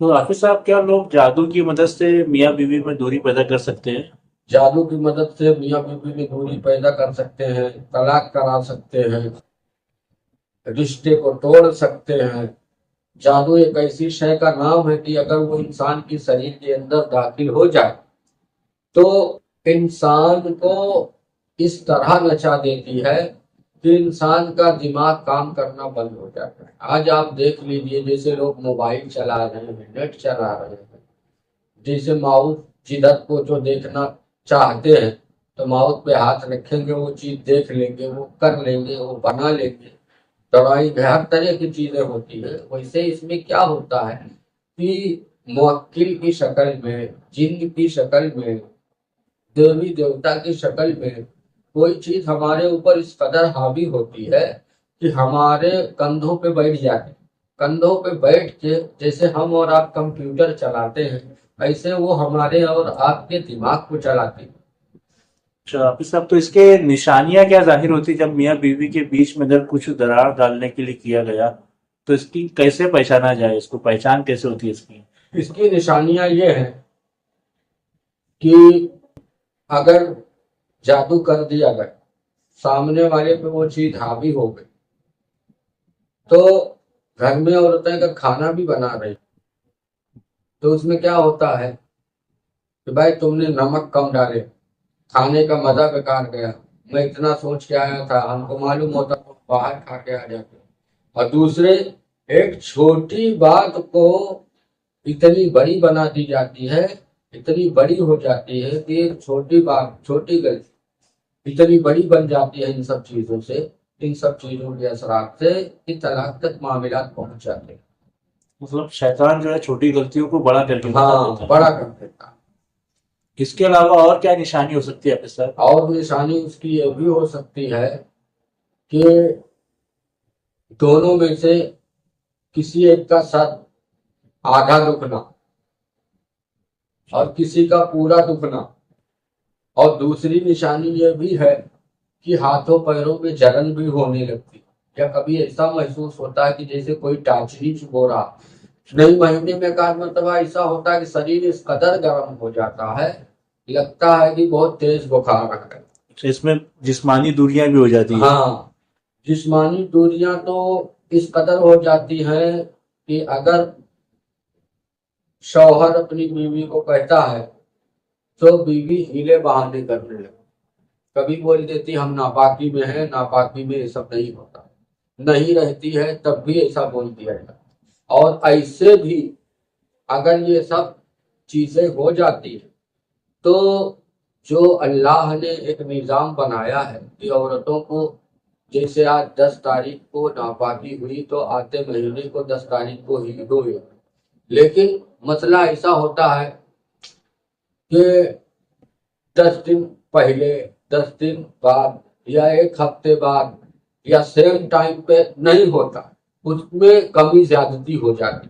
تو حافظ صاحب کیا لوگ جادو کی مدد سے میاں بیوی میں دوری پیدا کر سکتے ہیں؟ جادو کی مدد سے میاں بیوی میں دوری پیدا کر سکتے ہیں، طلاق کرا سکتے ہیں، رشتے کو توڑ سکتے ہیں۔ جادو ایک ایسی شے کا نام ہے کہ اگر وہ انسان کی شریر کے اندر داخل ہو جائے تو انسان کو اس طرح نچا دیتی ہے کہ انسان کا دماغ کام کرنا بند ہو جاتا ہے۔ آج آپ دیکھ لیجئے، جیسے لوگ موبائل چلا رہے ہیں، نیٹ چلا رہے ہیں، جیسے ماؤس جدھر کو جو دیکھنا چاہتے ہیں تو ماؤس پہ ہاتھ رکھیں گے، وہ چیز دیکھ لیں گے، وہ کر لیں گے، وہ بنا لیں گے۔ دوائی میں ہر طرح کی چیزیں ہوتی ہے، ویسے اس میں کیا ہوتا ہے کہ موکل کی شکل میں، جن کی شکل میں، دیوی دیوتا کی شکل میں کوئی چیز ہمارے اوپر اس قدر حاوی ہوتی ہے کہ ہمارے کندھوں پہ بیٹھ جاتے ہیں۔ کندھوں پہ بیٹھ کے جیسے ہم اور آپ کمپیوٹر چلاتے ہیں، ایسے وہ ہمارے اور آپ کے دماغ کو چلاتے ہیں۔ اچھا حافظ صاحب، تو اس کے نشانیاں کیا ظاہر ہوتی جب میاں بیوی کے بیچ میں اگر کچھ درار ڈالنے کے لیے کیا گیا تو اس کی کیسے پہچانا جائے؟ اس کو پہچان کیسے ہوتی ہے اس کی؟ اس کی نشانیاں یہ ہیں کہ اگر جادو کر دیا گیا، سامنے والے پہ وہ چیز حاوی ہو گئی، تو گھر میں عورتیں کا کھانا بھی بنا رہی تو اس میں کیا ہوتا ہے کہ بھائی تم نے نمک کم ڈالے، کھانے کا مزہ بیکار گیا، میں اتنا سوچ کے آیا تھا، ہم کو معلوم ہوتا تو باہر کھا کے آ جاتے۔ اور دوسرے، ایک چھوٹی بات کو اتنی بڑی بنا دی جاتی ہے، اتنی بڑی ہو جاتی ہے کہ ایک چھوٹی بات، چھوٹی غلطی اتنی بڑی بن جاتی ہے ان سب چیزوں سے، ان سب چیزوں کے اثرات سے کہ طلاق تک معاملات پہنچ جاتے ہیں۔ مطلب شیطان جو ہے چھوٹی غلطیوں کو بڑا کر کے بتا ہاں، دیتا ہے۔ بڑا کر دیتا ہے۔ اس کے علاوہ اور کیا نشانی ہو سکتی ہے حافظ صاحب؟ اور نشانی اس کی یہ بھی ہو سکتی ہے کہ دونوں میں سے کسی ایک کا سر آدھا دکھنا اور کسی کا پورا دکھنا۔ اور دوسری نشانی یہ بھی ہے کہ ہاتھوں پیروں میں جلن بھی ہونے لگتی، یا کبھی ایسا محسوس ہوتا ہے کہ جیسے کوئی ٹارچری چبھو رہا۔ نہیں، مہینے میں ایک آدھ مرتبہ ایسا ہوتا ہے کہ شریر اس قدر گرم ہو جاتا ہے، لگتا ہے کہ بہت تیز بخار ہے۔ اچھا، اس میں جسمانی دوریاں بھی ہو جاتی ہے؟ ہاں، جسمانی دوریاں تو اس قدر ہو جاتی ہیں کہ اگر شوہر اپنی بیوی کو کہتا ہے تو بیوی ہیلے بہانے کرنے لگتی، کبھی بول دیتی ہم ناپاکی میں ہیں، ناپاکی میں یہ سب نہیں ہوتا، نہیں رہتی ہے تب بھی ایسا بول دیا جاتا۔ اور ایسے بھی اگر یہ سب چیزیں ہو جاتی ہیں تو جو اللہ نے ایک نظام بنایا ہے کہ عورتوں کو، جیسے آج 10 تاریخ کو ناپاکی ہوئی تو آتے مہینے کو 10 تاریخ کو ہی ہوئی، لیکن مسئلہ ایسا ہوتا ہے کہ 10 دن پہلے، 10 دن بعد، یا ایک ہفتے بعد، یا سیم ٹائم پہ نہیں ہوتا، اس میں کمی زیادتی ہو جاتی،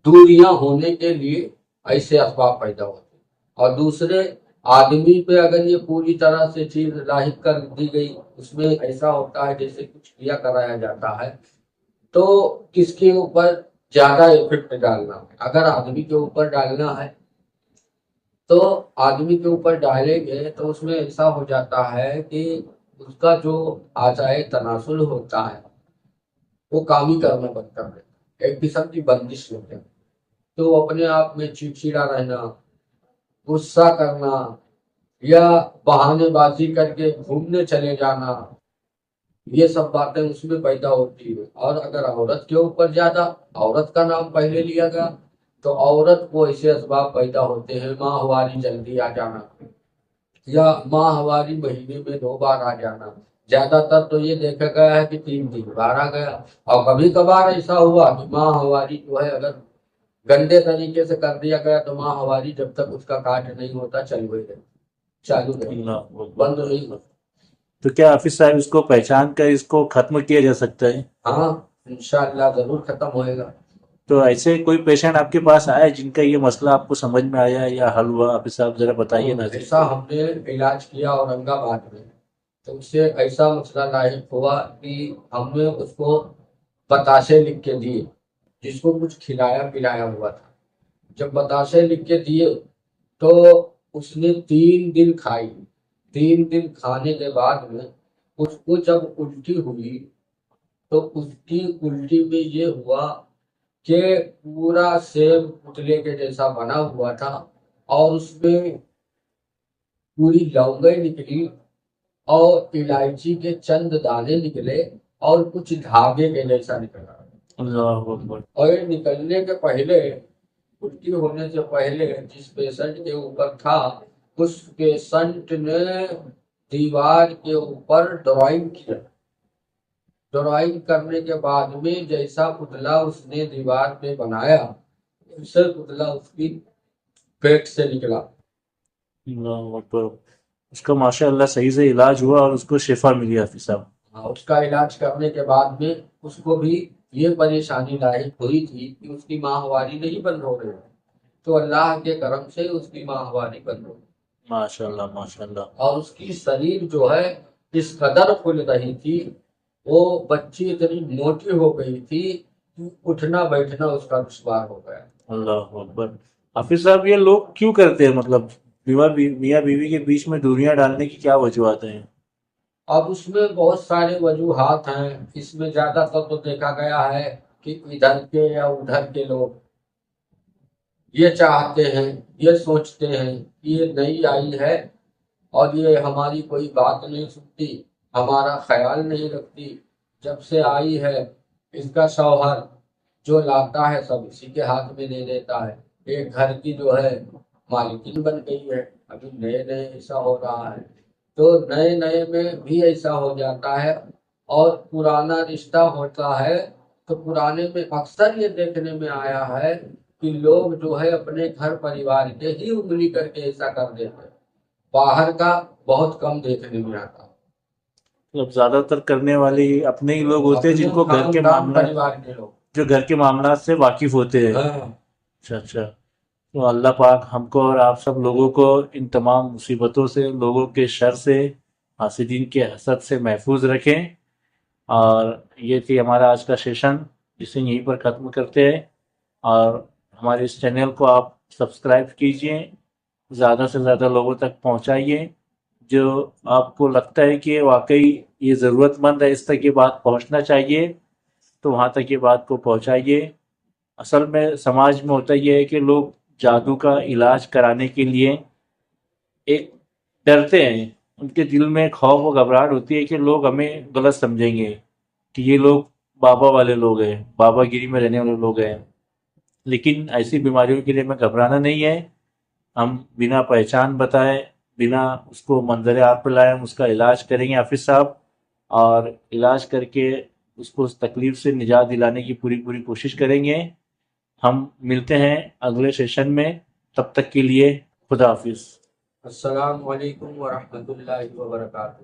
دوریاں ہونے کے لیے ایسے اسباب پیدا ہوتے ہیں۔ اور دوسرے، آدمی پہ اگر یہ پوری طرح سے چیز لاحق کر دی گئی، اس میں ایسا ہوتا ہے جیسے کچھ کیا کرایا جاتا ہے، تو کس کے اوپر زیادہ افیکٹ ڈالنا ہے؟ اگر آدمی کے اوپر ڈالنا ہے تو آدمی کے اوپر ڈالیں گے تو اس میں ایسا ہو جاتا ہے کہ اس کا جو آجائے تناسل ہوتا ہے وہ کام ہی کرنا بند کر دیتا ہے، ایک قسم کی بندش ہوتی ہے۔ تو اپنے آپ میں چڑچڑا رہنا، غصہ کرنا، یا بہانے بازی کر کے گھومنے چلے جانا، یہ سب باتیں اس میں پیدا ہوتی ہے۔ اور اگر عورت کے اوپر زیادہ، عورت کا نام پہلے لیا گیا تو عورت کو ایسے اسباب پیدا ہوتے ہیں، ماہواری جلدی آ جانا، یا ماہواری مہینے میں 2 بار آ جانا۔ زیادہ تر تو یہ دیکھا گیا ہے کہ 3 بار آ گیا، اور کبھی کبھار ایسا ہوا کہ ماہواری جو ہے اگر گندے طریقے سے کر دیا گیا تو ماہواری جب تک اس کا کاٹ نہیں ہوتا چالو رہے، اللہ بند اکبر۔ نہیں ہوتا۔ تو کیا حافظ صاحب اس کو پہچان کر اس کو ختم کیا جا سکتا ہے؟ ہاں، انشاءاللہ ضرور ختم ہوئے گا۔ تو ایسے کوئی پیشنٹ آپ کے پاس آیا ہے جن کا یہ مسئلہ آپ کو سمجھ میں آیا ہے یا حل ہوا؟ حافظ صاحب ذرا بتائیے ناظرین ایسا کو۔ ہم نے علاج کیا اورنگ آباد میں، تو اس سے ایسا مسئلہ لاحق ہوا کہ ہم نے اس کو بتاشے لکھ کے دیے جس کو کچھ کھلایا پلایا ہوا تھا. جب بتاشے لکھ کے دیے تو اس نے 3 دن کھائی. 3 دن کھانے کے بعد میں اس کو جب الٹی ہوئی تو اس کی الٹی میں یہ ہوا کہ پورا سیب پتلے کے جیسا بنا ہوا تھا اور اس میں پوری لونگیں نکلی اور الائچی کے چند دانے نکلے اور کچھ دھاگے کے جیسا نکلا. اللہ اکبر. اور یہ نکلنے کے پہلے، الٹی ہونے سے پہلے جس پیشنٹ کے اوپر تھا اس پیشنٹ نے دیوار کے اوپر ڈرائنگ کیا. ڈرائنگ کرنے کے بعد میں جیسا پتلا اس نے دیوار پہ بنایا اسے پتلا اس کی پیٹ سے نکلا. اللہ اکبر. اس کا ماشاء اللہ صحیح سے علاج ہوا اور اس کو شفا ملی حافظ صاحب. اس کا علاج کرنے کے بعد میں اس کو بھی یہ پریشانی لاحق ہوئی تھی کہ اس کی ماہواری نہیں بند ہو رہی، تو اللہ کے کرم سے اس کی ماہواری بند ہو گئی ماشاء اللہ ماشاء اللہ. اور اس کی شریر جو ہے اس قدر کھل رہی تھی، وہ بچی اتنی موٹی ہو گئی تھی کہ اٹھنا بیٹھنا اس کا دشوار ہو گیا. اللہ اکبر. حافظ صاحب یہ لوگ کیوں کرتے ہیں، مطلب میاں بیوی کے بیچ میں دوریاں ڈالنے کی کیا وجوہات ہیں؟ اب اس میں بہت سارے وجوہات ہیں. اس میں زیادہ تر تو دیکھا گیا ہے کہ ادھر کے یا ادھر کے لوگ یہ چاہتے ہیں، یہ سوچتے ہیں کہ یہ نئی آئی ہے اور یہ ہماری کوئی بات نہیں سنتی، ہمارا خیال نہیں رکھتی. جب سے آئی ہے اس کا شوہر جو لاتا ہے سب اسی کے ہاتھ میں دے دیتا ہے. ایک گھر کی جو ہے مالکن بن گئی ہے. ابھی نئے نئے ایسا ہو رہا ہے تو نئے نئے میں بھی ایسا ہو جاتا ہے. اور پرانا رشتہ ہوتا ہے تو پرانے میں اکثر یہ دیکھنے میں آیا ہے کہ لوگ جو ہے اپنے گھر پریوار کے ہی انگلی کر کے ایسا کر دیتے ہیں، باہر کا بہت کم دیکھنے میں آتا. مطلب زیادہ تر کرنے والے اپنے ہی لوگ ہوتے ہیں جن کو گھر کے معاملات، پریوار کے لوگ. جو گھر کے معاملات سے واقف ہوتے ہیں. ہاں. اچھا اچھا. تو اللہ پاک ہم کو اور آپ سب لوگوں کو ان تمام مصیبتوں سے، لوگوں کے شر سے، حاسدین کے حسد سے محفوظ رکھیں. اور یہ تھی ہمارا آج کا سیشن، جسے یہیں پر ختم کرتے ہیں. اور ہمارے اس چینل کو آپ سبسکرائب کیجئے، زیادہ سے زیادہ لوگوں تک پہنچائیے. جو آپ کو لگتا ہے کہ واقعی یہ ضرورت مند ہے، اس تک یہ بات پہنچنا چاہیے، تو وہاں تک یہ بات کو پہنچائیے. اصل میں سماج میں ہوتا یہ ہے کہ لوگ جادو کا علاج کرانے کے لیے ایک ڈرتے ہیں. ان کے دل میں خوف و گھبراہٹ ہوتی ہے کہ لوگ ہمیں غلط سمجھیں گے کہ یہ لوگ بابا والے لوگ ہیں، بابا گیری میں رہنے والے لوگ ہیں. لیکن ایسی بیماریوں کے لیے ہمیں گھبرانا نہیں ہے. ہم بنا پہچان بتائے، بنا اس کو منظر عام پہ لائے، ہم اس کا علاج کریں گے حافظ صاحب. اور علاج کر کے اس کو اس تکلیف سے نجات دلانے کی پوری کوشش کریں گے. ہم ملتے ہیں اگلے سیشن میں، تب تک کے لیے خدا حافظ. السلام علیکم ورحمۃ اللہ وبرکاتہ.